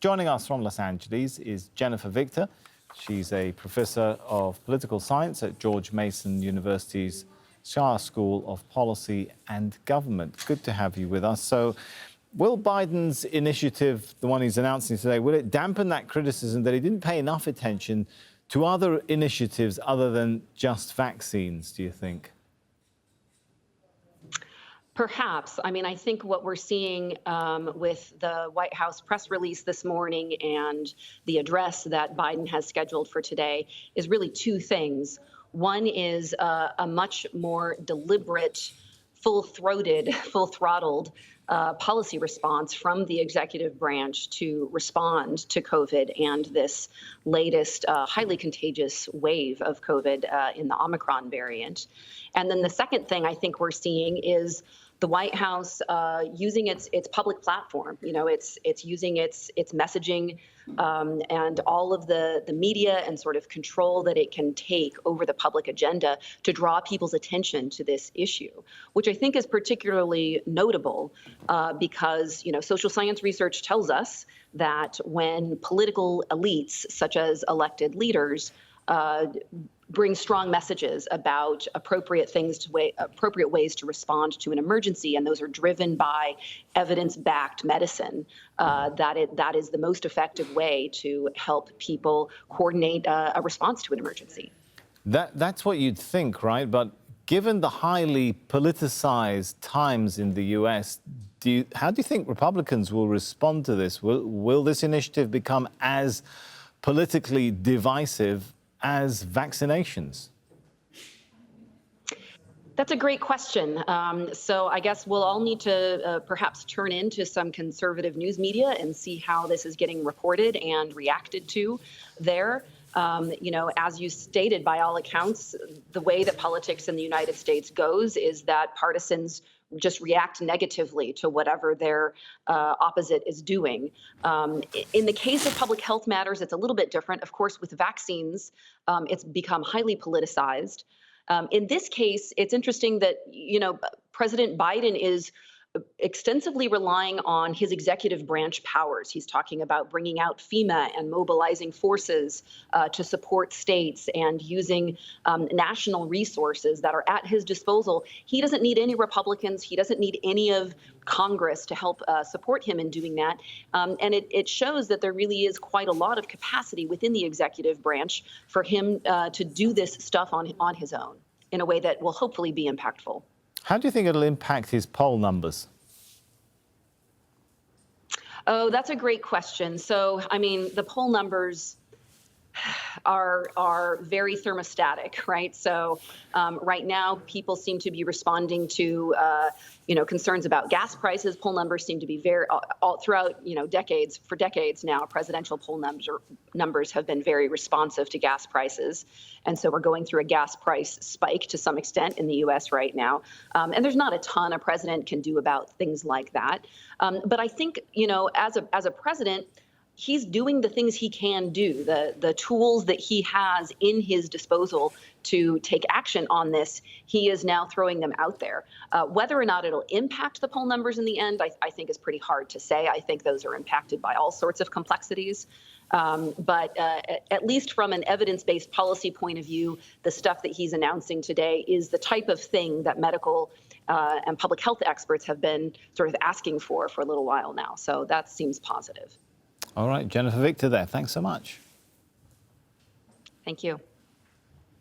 Joining us from Los Angeles is Jennifer Victor. She's a professor of political science at George Mason University's Schar School of Policy and Government. Good to have you with us. So, will Biden's initiative, the one he's announcing today, will it dampen that criticism that he didn't pay enough attention to other initiatives other than just vaccines, do you think? Perhaps. I mean, I think what we're seeing with the White House press release this morning and the address that Biden has scheduled for today is really two things. One is a much more deliberate, full-throated, full-throttled policy response from the executive branch to respond to COVID and this latest highly contagious wave of COVID in the Omicron variant. And then the second thing I think we're seeing is the White House using its public platform. You know, it's using its messaging and all of the media and sort of control that it can take over the public agenda to draw people's attention to this issue, which I think is particularly notable because, you know, social science research tells us that when political elites, such as elected leaders, bring strong messages about appropriate ways to respond to an emergency, and those are driven by evidence-backed medicine, that is the most effective way to help people coordinate a response to an emergency. That's what you'd think, right? But given the highly politicized times in the U.S., how do you think Republicans will respond to this? Will this initiative become as politically divisive as vaccinations? That's a great question. So I guess we'll all need to perhaps turn into some conservative news media and see how this is getting reported and reacted to there. You know, as you stated, by all accounts, the way that politics in the United States goes is that partisans just react negatively to whatever their opposite is doing. In the case of public health matters, it's a little bit different. Of course, with vaccines, it's become highly politicized. In this case, it's interesting that, you know, President Biden is extensively relying on his executive branch powers. He's talking about bringing out FEMA and mobilizing forces to support states and using national resources that are at his disposal. He doesn't need any Republicans. He doesn't need any of Congress to help support him in doing that. And it shows that there really is quite a lot of capacity within the executive branch for him to do this stuff on his own in a way that will hopefully be impactful. How do you think it'll impact his poll numbers? Oh, that's a great question. So, I mean, the poll numbers are very thermostatic, right? So right now, people seem to be responding to, you know, concerns about gas prices. Poll numbers seem to be very, all throughout, you know, for decades now, presidential poll numbers have been very responsive to gas prices. And so we're going through a gas price spike to some extent in the U.S. right now. And there's not a ton a president can do about things like that. But I think, you know, as a president, he's doing the things he can do, the tools that he has in his disposal to take action on this. He is now throwing them out there. Whether or not it'll impact the poll numbers in the end, I think is pretty hard to say. I think those are impacted by all sorts of complexities. But at least from an evidence-based policy point of view, the stuff that he's announcing today is the type of thing that medical and public health experts have been sort of asking for a little while now. So that seems positive. All right, Jennifer Victor there. Thanks so much. Thank you.